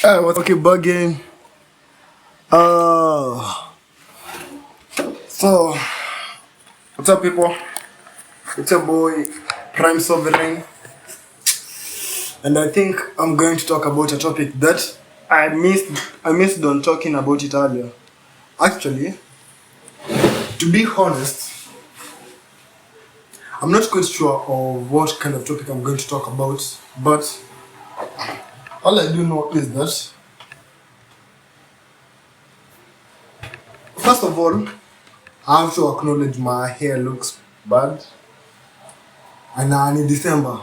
What's okay bugging? Uh, so what's up, people? It's your boy Prime Sovereign, and I think I'm going to talk about a topic that I missed on talking about it earlier. Actually, to be honest, I'm not quite sure of what kind of topic I'm going to talk about, but all I do know is that first of all, I have to acknowledge my hair looks bad, and I'm in December.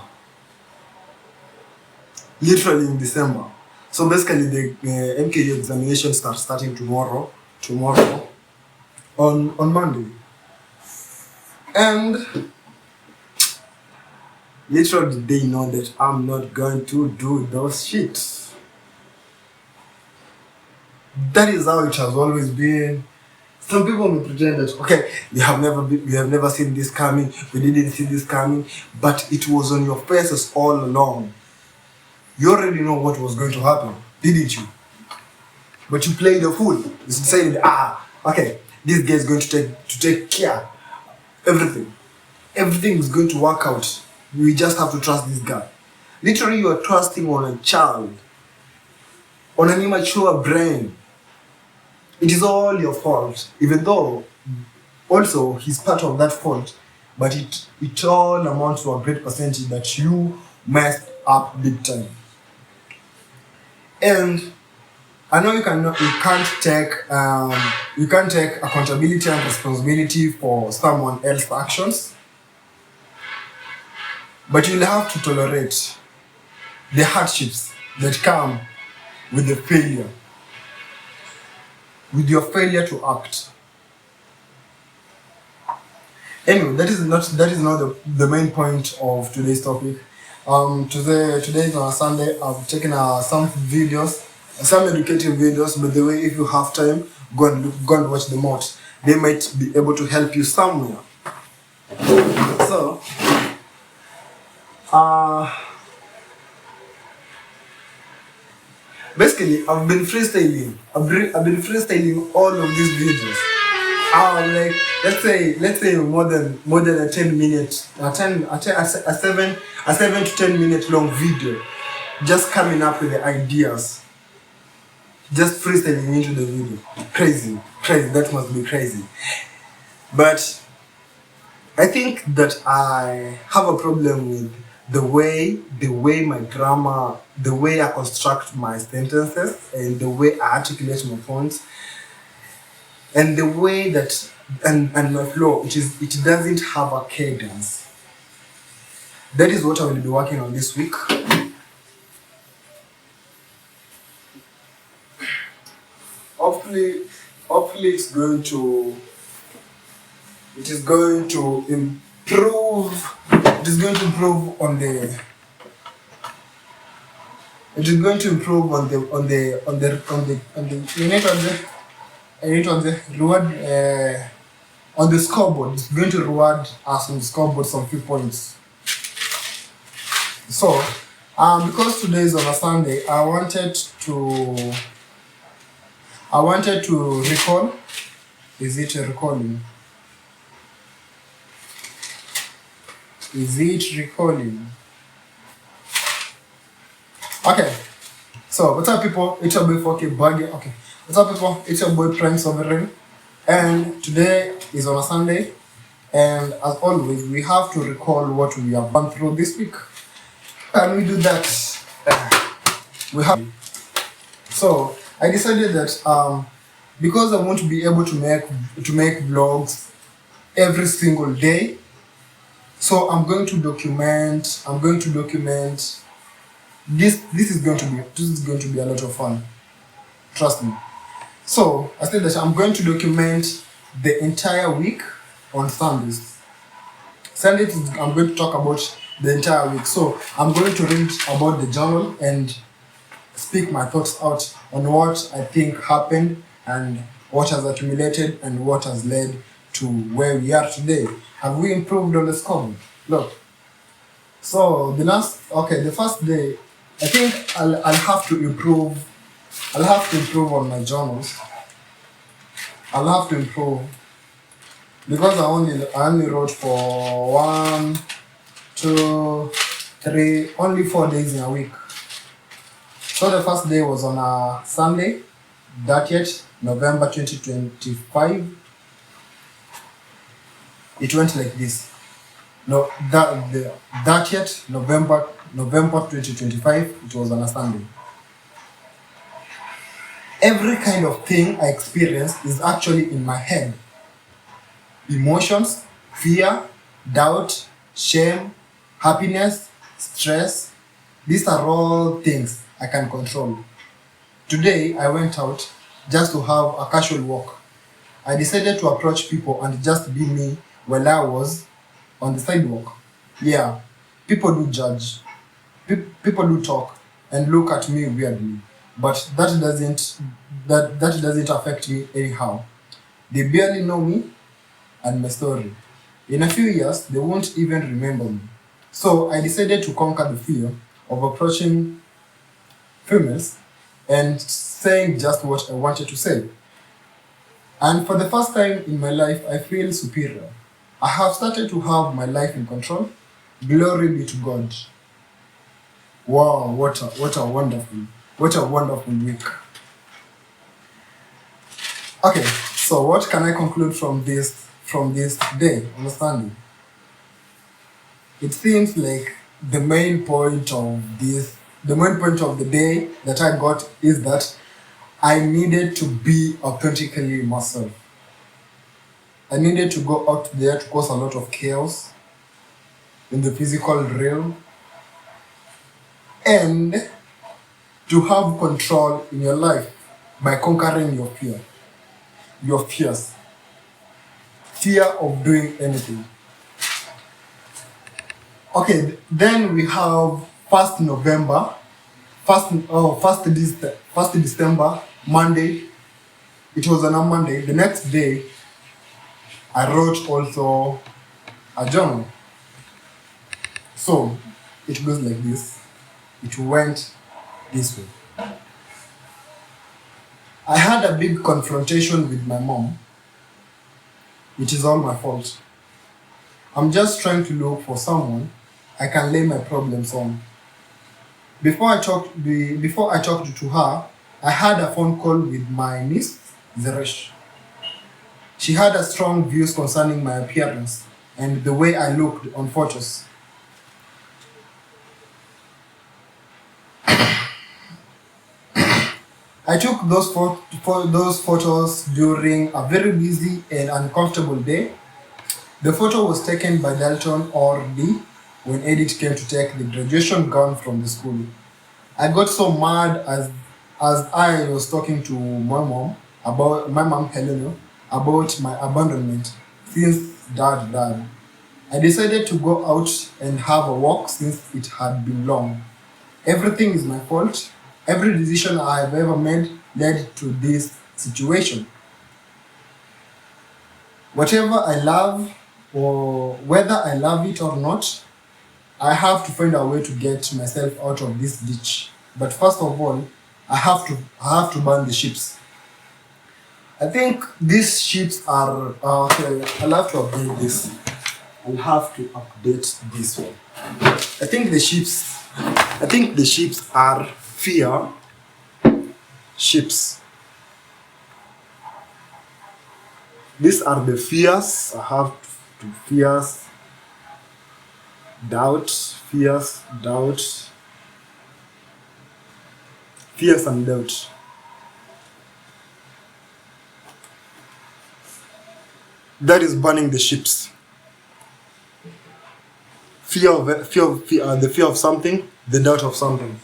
Literally in December. So basically, the MKU examination starts starting tomorrow. On Monday, and literally they know that I'm not going to do those shit. That is how it has always been. Some people may pretend that okay, we have never seen this coming, we didn't see this coming, but it was on your faces all along. You already know what was going to happen, didn't you? But you played a fool. You decided, okay, this guy is going to take care. Everything. Everything is going to work out. We just have to trust this guy. Literally, you are trusting on a child, on an immature brain. It is all your fault, even though also he's part of that fault, but it all amounts to a great percentage that you messed up big time. And I know you can't take accountability and responsibility for someone else's actions, but you'll have to tolerate the hardships that come with the failure, with your failure to act. Anyway, that is not the main point of today's topic. Today is on a Sunday. I've taken some educative videos. By the way, if you have time, go and watch them out. They might be able to help you somewhere. So, basically, I've been freestyling. I've been freestyling all of these videos. Like let's say more than a 10 minute, a 7 to 10 minute long video, just coming up with the ideas, just freestyling into the video. Crazy. That must be crazy. But I think that I have a problem with the way my grammar, the way I construct my sentences, and the way I articulate my points, and the way that and my flow, it doesn't have a cadence. That is what I will be working on this week. Hopefully it is going to improve. It is going to improve on the. It is going to improve on the reward on the scoreboard. It's going to reward us on the scoreboard some few points. So, because today is on a Sunday, I wanted to recall. Is it recalling? Is it recalling? Okay. So, what's up, people? It's your boy 4K Baggy. Okay. What's up, people? It's your boy Prime Sovereign. And today is on a Sunday. And as always, we have to recall what we have gone through this week. Can we do that? We have. So, I decided that because I want to be able to make vlogs every single day, so I'm going to document. This is going to be a lot of fun. Trust me. So I said that I'm going to document the entire week on Sundays. I'm going to talk about the entire week. So I'm going to read about the journal and speak my thoughts out on what I think happened and what has accumulated and what has led to where we are today. Have we improved on the score? Look. So the first day, I think I'll have to improve I'll have to improve on my journals. I'll have to improve because I only wrote for 1, 2, 3, only 4 days in a week. So the first day was on a Sunday, 30th November 2025. It went like this. No, that the 30th November 2025. It was on a Sunday. Every kind of thing I experience is actually in my head. Emotions, fear, doubt, shame, happiness, stress. These are all things I can control. Today I went out just to have a casual walk. I decided to approach people and just be me while I was on the sidewalk. Yeah, people do judge, people do talk and look at me weirdly, but that doesn't affect me anyhow. They barely know me and my story. In a few years, they won't even remember me. So I decided to conquer the fear of approaching females and saying just what I wanted to say. And for the first time in my life, I feel superior. I have started to have my life in control. Glory be to God. Wow, what a wonderful week. Okay, so what can I conclude from this day, understanding? It seems like the main point of the day that I got is that I needed to be authentically myself. I needed to go out there to cause a lot of chaos in the physical realm and to have control in your life by conquering your fears, fear of doing anything. Okay, then we have first November, first December, Monday. It was on a Monday. The next day, I wrote also a journal. So it goes like this. It went this way. I had a big confrontation with my mom. It is all my fault. I'm just trying to look for someone I can lay my problems on. Before I talked to her, I had a phone call with my niece, Zeresh. She had a strong views concerning my appearance and the way I looked on photos. I took those photos during a very busy and uncomfortable day. The photo was taken by Dalton or D when Edith came to take the graduation gown from the school. I got so mad as I was talking to my mom Helena, about my abandonment since dad died. I decided to go out and have a walk since it had been long. Everything is my fault. Every decision I have ever made led to this situation. Whatever I love, or whether I love it or not, I have to find a way to get myself out of this ditch. But first of all, I have to burn the ships. I think these ships are okay. I'll have to update this. I'll have to update this one. I think the ships. I think the ships are fear ships. These are the fears. I have to fears, doubt, fears and doubt. That is burning the ships. The fear of something, the doubt of something,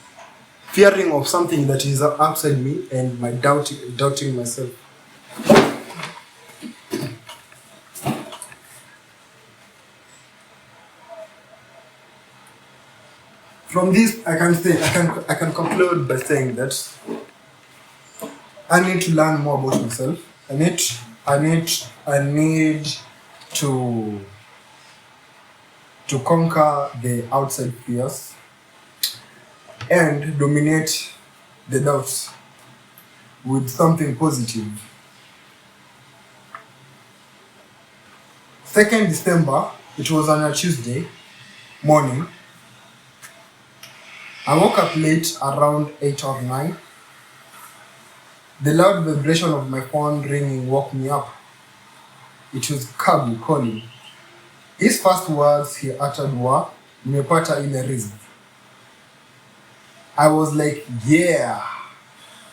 fearing of something that is outside me, and my doubting myself. From this, I can conclude by saying that I need to learn more about myself. I need to conquer the outside fears and dominate the doubts. with something positive. 2nd December, it was on a Tuesday morning. I woke up late around 8 or 9. The loud vibration of my phone ringing woke me up. It was Kabu calling. His first words he uttered were, "Nimepata ile riziki." I was like, yeah,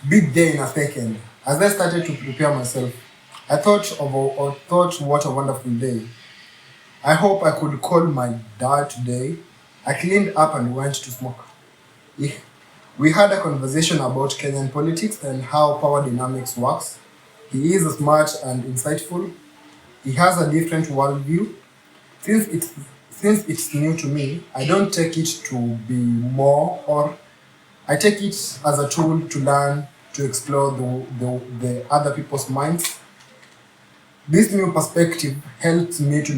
big day in a second. As I started to prepare myself, I thought what a wonderful day. I hope I could call my dad today. I cleaned up and went to smoke. We had a conversation about Kenyan politics and how power dynamics works. He is smart and insightful. He has a different worldview. Since it's new to me, I don't take it to be more, or I take it as a tool to learn, to explore the other people's minds. This new perspective helps me to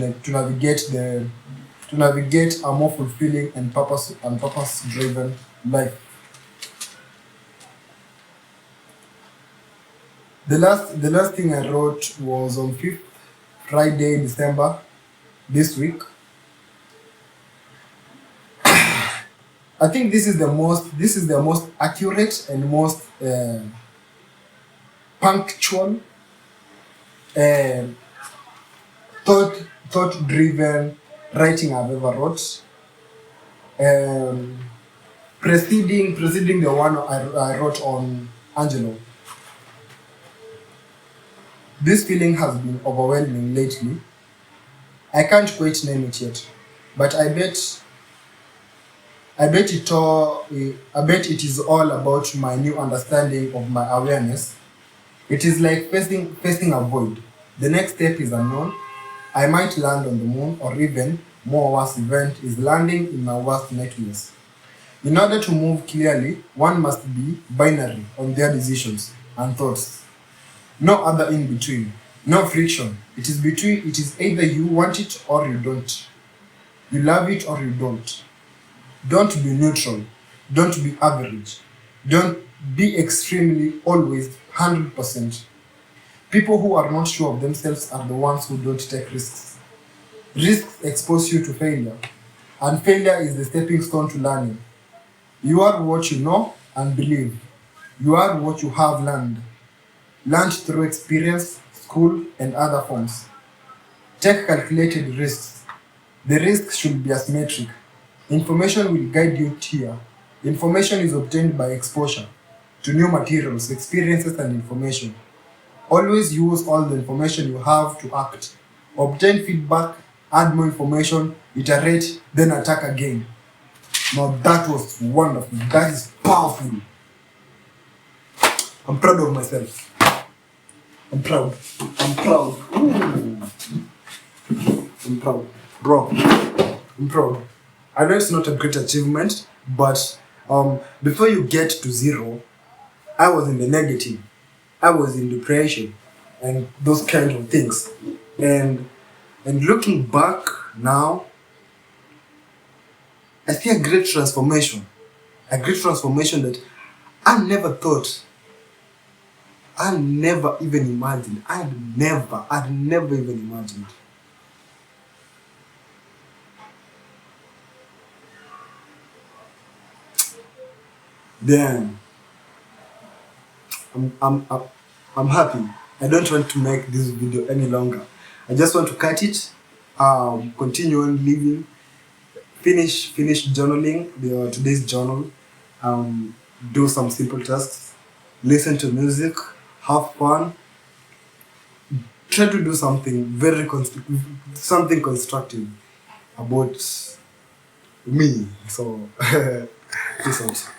navigate a more fulfilling and purpose driven life. The last thing I wrote was on 5th Friday, December, this week. I think this is the most accurate and most punctual, uh, thought driven writing I've ever wrote. Um, preceding the one I wrote on Angelo. This feeling has been overwhelming lately. I can't quite name it yet, but I bet it is all about my new understanding of my awareness. It is like facing a void. The next step is unknown. I might land on the moon, or even more worse event is landing in my worst nightmares. In order to move clearly, one must be binary on their decisions and thoughts. No other in between. No friction. It is either you want it or you don't. You love it or you don't. Don't be neutral. Don't be average. Don't be extremely always 100%. People who are not sure of themselves are the ones who don't take risks. Risks expose you to failure, and failure is the stepping stone to learning. You are what you know and believe. You are what you have learned through experience, school, and other forms. Take calculated risks. The risks should be asymmetric. Information will guide you here. Information is obtained by exposure to new materials, experiences, and information. Always use all the information you have to act. Obtain feedback, add more information, iterate, then attack again. Now that was wonderful. That is powerful. I'm proud of myself. I'm proud. I'm proud. Ooh. I'm proud. Bro, I'm proud. I know it's not a great achievement, but before you get to zero, I was in the negative. I was in depression and those kind of things. And looking back now, I see a great transformation. A great transformation that I never thought, I never even imagined. I'd never even imagined. Then I'm happy. I don't want to make this video any longer. I just want to cut it, continue on living, finish journaling today's journal, do some simple tasks, listen to music, have fun, try to do something something constructive about me. So peace out.